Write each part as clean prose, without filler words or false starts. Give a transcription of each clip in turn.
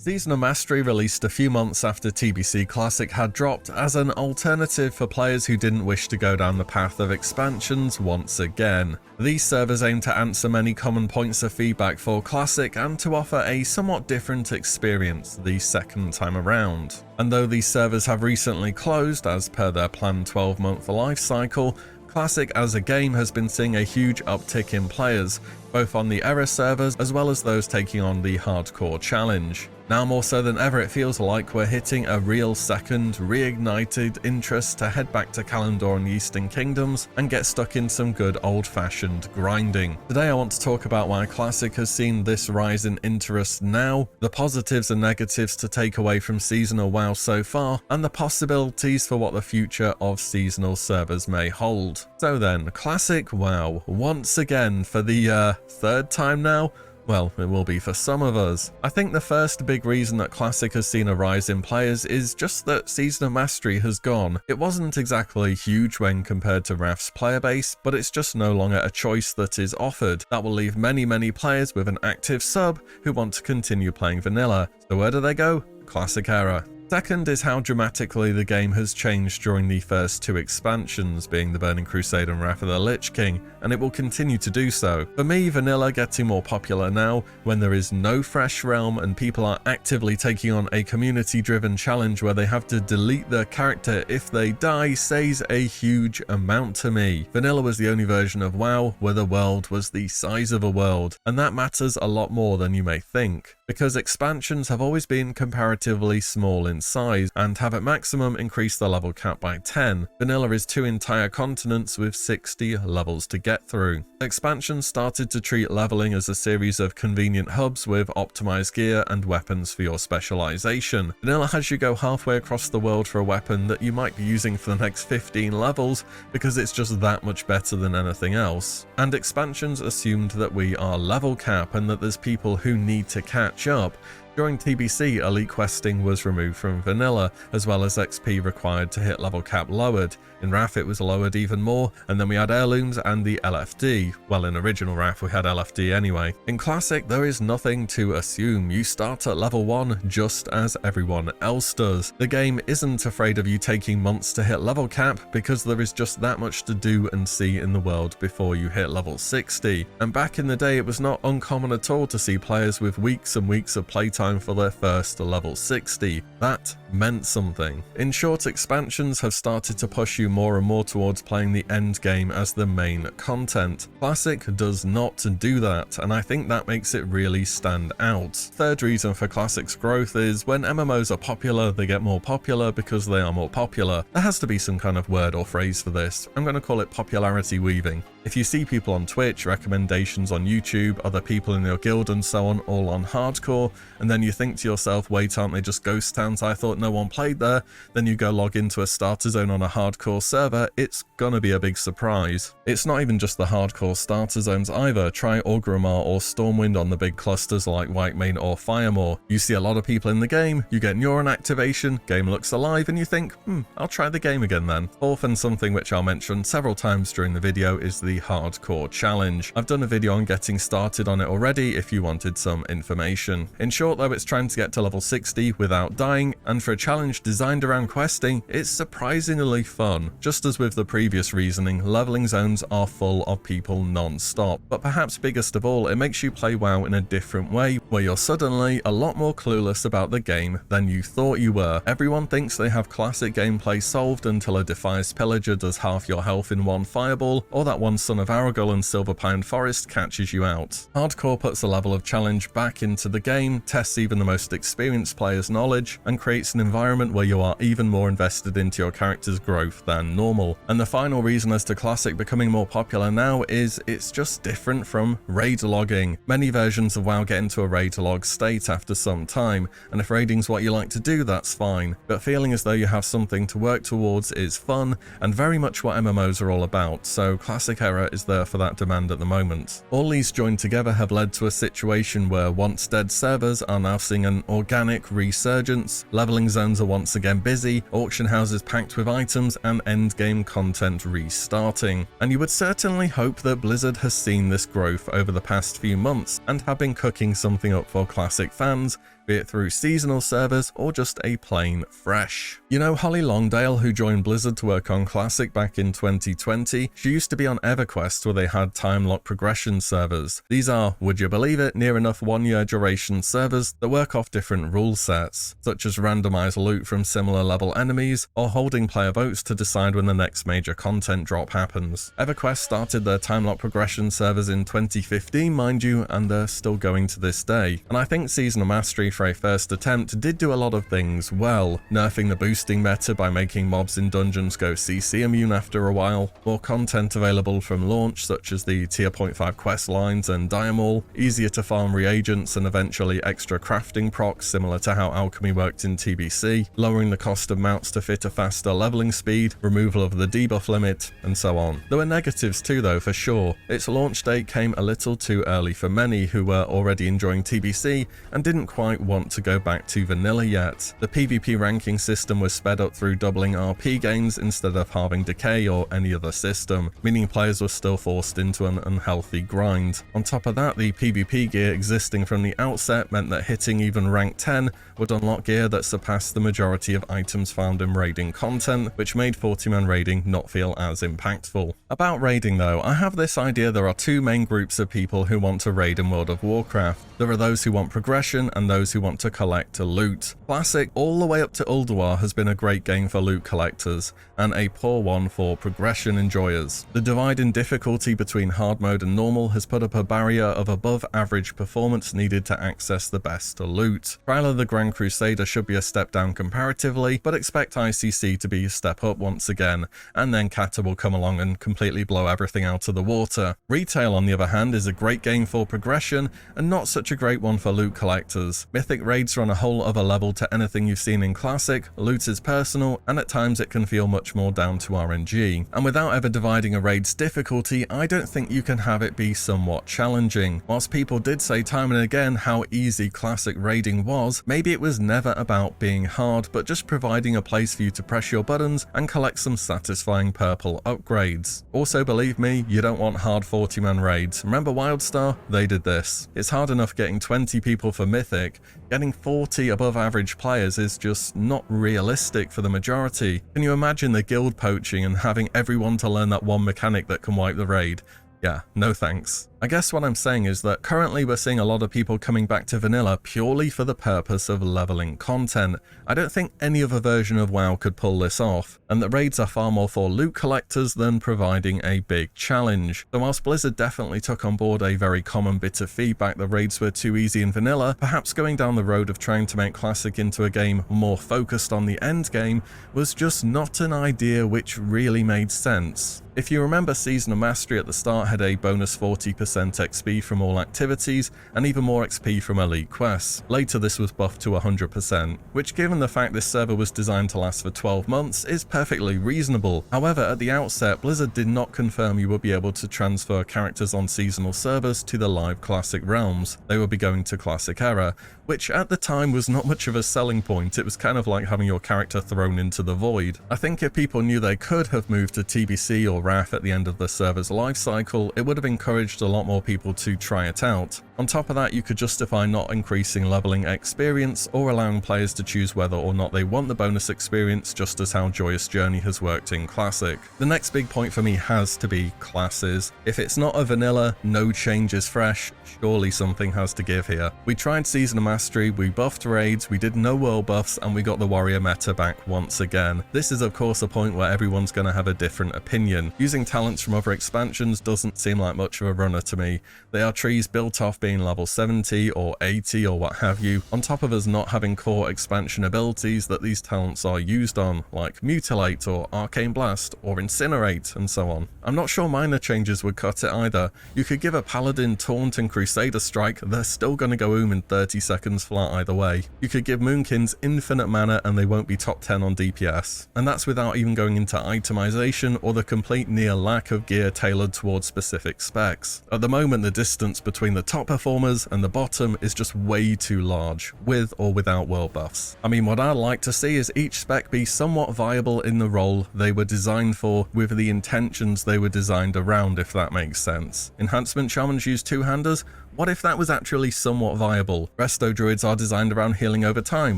Season of Mastery released a few months after TBC Classic had dropped as an alternative for players who didn't wish to go down the path of expansions once again. These servers aim to answer many common points of feedback for Classic and to offer a somewhat different experience the second time around. And though these servers have recently closed as per their planned 12-month life cycle, Classic as a game has been seeing a huge uptick in players, both on the era servers as well as those taking on the hardcore challenge. Now more so than ever, it feels like we're hitting a real second, reignited interest to head back to Kalimdor and the Eastern Kingdoms and get stuck in some good old-fashioned grinding. Today I want to talk about why Classic has seen this rise in interest now, the positives and negatives to take away from seasonal WoW so far, and the possibilities for what the future of seasonal servers may hold. So then, Classic WoW, once again for the third time now? Well, it will be for some of us. I think the first big reason that Classic has seen a rise in players is just that Season of Mastery has gone. It wasn't exactly huge when compared to Wrath's player base, but it's just no longer a choice that is offered. That will leave many players with an active sub who want to continue playing vanilla. So where do they go? Classic era. Second is how dramatically the game has changed during the first two expansions, being the Burning Crusade and Wrath of the Lich King, and it will continue to do so. For me, vanilla getting more popular now, when there is no fresh realm and people are actively taking on a community-driven challenge where they have to delete their character if they die, says a huge amount to me. Vanilla was the only version of WoW where the world was the size of a world, and that matters a lot more than you may think, because expansions have always been comparatively small in size and have at maximum increased the level cap by 10. Vanilla is 2 entire continents with 60 levels to get through. Expansions started to treat leveling as a series of convenient hubs with optimized gear and weapons for your specialization. Vanilla has you go halfway across the world for a weapon that you might be using for the next 15 levels because it's just that much better than anything else. And expansions assumed that we are level cap and that there's people who need to catch up. During TBC, elite questing was removed from vanilla, as well as XP required to hit level cap lowered. In Wrath it was lowered even more, and then we had heirlooms and the LFD. Well, in original Wrath we had LFD anyway. In Classic there is nothing to assume. You start at level 1 just as everyone else does. The game isn't afraid of you taking months to hit level cap because there is just that much to do and see in the world before you hit level 60. And back in the day it was not uncommon at all to see players with weeks and weeks of playtime for their first level 60. That meant something. In short, expansions have started to push you more and more towards playing the end game as the main content. Classic does not do that, and I think that makes it really stand out. Third reason for Classic's growth is when MMOs are popular, they get more popular because they are more popular. There has to be some kind of word or phrase for this. I'm going to call it popularity weaving. If you see people on Twitch, recommendations on YouTube, other people in your guild and so on, all on hardcore, and then you think to yourself, wait, aren't they just ghost towns? I thought no one played there. Then you go log into a starter zone on a hardcore server, it's gonna be a big surprise. It's not even just the hardcore starter zones either. Try Orgrimmar or Stormwind on the big clusters like Whitemane or Firemore. You see a lot of people in the game, you get neuron activation, game looks alive, and you think, I'll try the game again then. Fourth, and something which I'll mention several times during the video, is the hardcore challenge. I've done a video on getting started on it already if you wanted some information. In short though, it's trying to get to level 60 without dying, and for a challenge designed around questing, it's surprisingly fun. Just as with the previous reasoning, leveling zones are full of people non-stop, but perhaps biggest of all, it makes you play WoW in a different way, where you're suddenly a lot more clueless about the game than you thought you were. Everyone thinks they have classic gameplay solved until a Defias Pillager does half your health in one fireball, or that one Son of Aragorn and Silverpine Forest catches you out. Hardcore puts a level of challenge back into the game, tests even the most experienced players' knowledge, and creates an environment where you are even more invested into your character's growth than normal. And the final reason as to Classic becoming more popular now is it's just different from raid logging. Many versions of WoW get into a raid log state after some time, and if raiding's what you like to do, that's fine. But feeling as though you have something to work towards is fun, and very much what MMOs are all about, so Classic Era is there for that demand at the moment. All these joined together have led to a situation where once dead servers are now seeing an organic resurgence, leveling zones are once again busy, auction houses packed with items, and endgame content restarting. And you would certainly hope that Blizzard has seen this growth over the past few months and have been cooking something up for Classic fans be it through seasonal servers or just a plain fresh. You know Holly Longdale, who joined Blizzard to work on Classic back in 2020? She used to be on EverQuest, where they had time lock progression servers. These are, would you believe it, near enough 1-year duration servers that work off different rule sets, such as randomized loot from similar level enemies, or holding player votes to decide when the next major content drop happens. EverQuest started their time lock progression servers in 2015, mind you, and they're still going to this day. And I think Seasonal Mastery for a first attempt did do a lot of things well, nerfing the boosting meta by making mobs in dungeons go CC immune after a while, more content available from launch such as the tier 0.5 quest lines and Diamol, easier to farm reagents and eventually extra crafting procs similar to how alchemy worked in TBC, lowering the cost of mounts to fit a faster leveling speed, removal of the debuff limit, and so on. There were negatives too though, for sure. Its launch date came a little too early for many who were already enjoying TBC and didn't quite want to go back to vanilla yet. The PvP ranking system was sped up through doubling RP gains instead of halving decay or any other system, meaning players were still forced into an unhealthy grind. On top of that, the PvP gear existing from the outset meant that hitting even rank 10 would unlock gear that surpassed the majority of items found in raiding content, which made 40-man raiding not feel as impactful. About raiding though, I have this idea there are two main groups of people who want to raid in World of Warcraft. There are those who want progression and those who want to collect loot. Classic all the way up to Ulduar has been a great game for loot collectors, and a poor one for progression enjoyers. The divide in difficulty between hard mode and normal has put up a barrier of above average performance needed to access the best loot. Trial of the Grand Crusader should be a step down comparatively, but expect ICC to be a step up once again, and then Kata will come along and completely blow everything out of the water. Retail, on the other hand, is a great game for progression, and not such a great one for loot collectors. Mythic raids are on a whole other level to anything you've seen in Classic, loot is personal, and at times it can feel much more down to RNG. And without ever dividing a raid's difficulty, I don't think you can have it be somewhat challenging. Whilst people did say time and again how easy Classic raiding was, maybe it was never about being hard, but just providing a place for you to press your buttons and collect some satisfying purple upgrades. Also, believe me, you don't want hard 40-man raids. Remember Wildstar? They did this. It's hard enough getting 20 people for Mythic. Getting 40 above average players is just not realistic for the majority. Can you imagine the guild poaching and having everyone to learn that one mechanic that can wipe the raid? Yeah, no thanks. I guess what I'm saying is that currently we're seeing a lot of people coming back to vanilla purely for the purpose of leveling content. I don't think any other version of WoW could pull this off, and that raids are far more for loot collectors than providing a big challenge. So whilst Blizzard definitely took on board a very common bit of feedback that raids were too easy in vanilla, perhaps going down the road of trying to make Classic into a game more focused on the end game was just not an idea which really made sense. If you remember, Seasonal Mastery at the start had a bonus 40% XP from all activities and even more XP from elite quests. Later this was buffed to 100%, which given the fact this server was designed to last for 12 months is perfectly reasonable. However, at the outset, Blizzard did not confirm you would be able to transfer characters on seasonal servers to the live Classic realms. They would be going to Classic Era, which at the time was not much of a selling point. It was kind of like having your character thrown into the void. I think if people knew they could have moved to TBC or RAF at the end of the server's life cycle, it would have encouraged a lot more people to try it out. On top of that, you could justify not increasing leveling experience or allowing players to choose whether or not they want the bonus experience, just as how Joyous Journey has worked in Classic. The next big point for me has to be classes. If it's not a vanilla, no change is fresh, surely something has to give here. We tried Seasonal Mastery, we buffed raids, we did no world buffs, and we got the warrior meta back once again. This is of course a point where everyone's going to have a different opinion. Using talents from other expansions doesn't seem like much of a runner to me. They are trees built off being level 70 or 80 or what have you, on top of us not having core expansion abilities that these talents are used on, like Mutilate or Arcane Blast or Incinerate and so on. I'm not sure minor changes would cut it either. You could give a Paladin Taunt and Crusader Strike, they're still going to go in 30 seconds flat either way. You could give Moonkins infinite mana and they won't be top 10 on DPS. And that's without even going into itemization or the complete near lack of gear tailored towards specific specs. At the moment, the distance between the top performers and the bottom is just way too large, with or without world buffs. I mean, what I'd like to see is each spec be somewhat viable in the role they were designed for, with the intentions they were designed around, if that makes sense. Enhancement Shamans use two-handers? What if that was actually somewhat viable? Resto druids are designed around healing over time,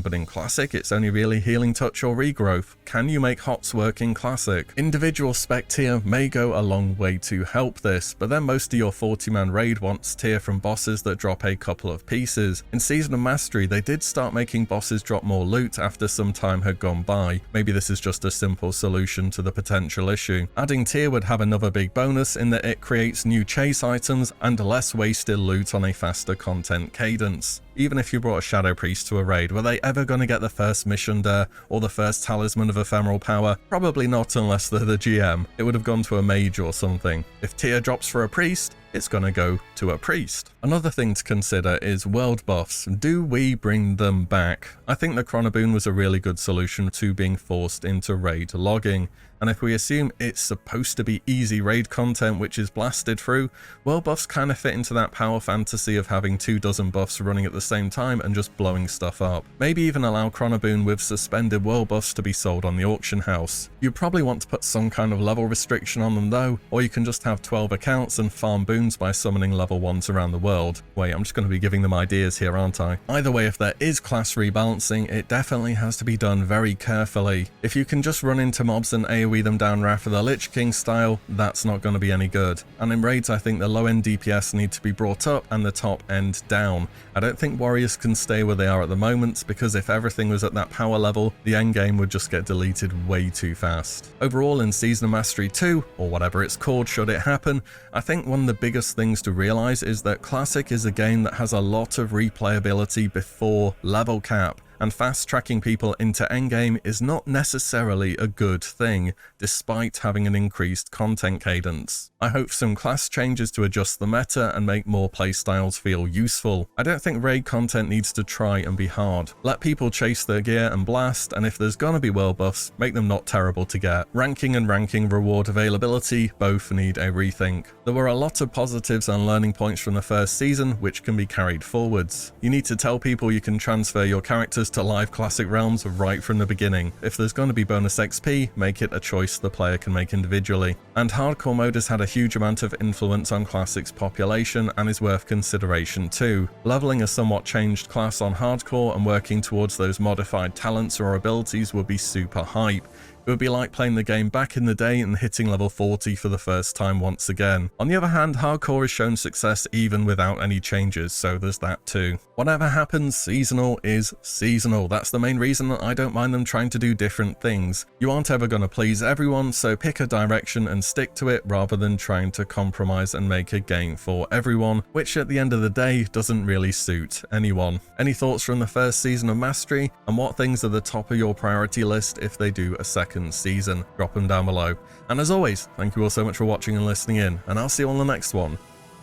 but in Classic it's only really healing touch or regrowth. Can you make HOTS work in Classic? Individual spec tier may go a long way to help this, but then most of your 40-man raid wants tier from bosses that drop a couple of pieces. In Season of Mastery, they did start making bosses drop more loot after some time had gone by. Maybe this is just a simple solution to the potential issue. Adding tier would have another big bonus in that it creates new chase items and less wasted loot on a faster content cadence. Even if you brought a Shadow Priest to a raid, were they ever going to get the first mission there or the first Talisman of Ephemeral Power? Probably not unless they're the GM. It would have gone to a mage or something. If tier drops for a priest, it's going to go to a priest. Another thing to consider is world buffs. Do we bring them back? I think the Chronoboon was a really good solution to being forced into raid logging. And if we assume it's supposed to be easy raid content which is blasted through, world buffs kind of fit into that power fantasy of having 24 buffs running at the same time and just blowing stuff up. Maybe even allow Chronoboon with suspended world buffs to be sold on the auction house. You probably want to put some kind of level restriction on them though, or you can just have 12 accounts and farm boons by summoning level 1s around the world. Wait, I'm just going to be giving them ideas here, aren't I? Either way, if there is class rebalancing, it definitely has to be done very carefully. If you can just run into mobs and AoE them down Wrath of the Lich King style, that's not going to be any good. And in raids, I think the low end DPS need to be brought up and the top end down. I don't think warriors can stay where they are at the moment, because if everything was at that power level, the end game would just get deleted way too fast. Overall, in Season of Mastery 2, or whatever it's called should it happen, I think one of the biggest things to realize is that Classic is a game that has a lot of replayability before level cap, and fast tracking people into endgame is not necessarily a good thing, despite having an increased content cadence. I hope some class changes to adjust the meta and make more playstyles feel useful. I don't think raid content needs to try and be hard. Let people chase their gear and blast, and if there's gonna be world buffs, make them not terrible to get. Ranking and ranking reward availability both need a rethink. There were a lot of positives and learning points from the first season which can be carried forwards. You need to tell people you can transfer your characters to live classic realms right from the beginning. If there's going to be bonus XP, make it a choice the player can make individually. And hardcore mode has had a huge amount of influence on classic's population and is worth consideration too. Leveling a somewhat changed class on hardcore and working towards those modified talents or abilities would be super hype. It would be like playing the game back in the day and hitting level 40 for the first time once again. On the other hand, hardcore has shown success even without any changes, so there's that too. Whatever happens, seasonal is seasonal. That's the main reason that I don't mind them trying to do different things. You aren't ever going to please everyone, so pick a direction and stick to it rather than trying to compromise and make a game for everyone, which at the end of the day doesn't really suit anyone. Any thoughts from the first season of Mastery, and what things are the top of your priority list if they do a second season? Drop them down below. And as always, thank you all so much for watching and listening in, and I'll see you on the next one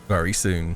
very soon.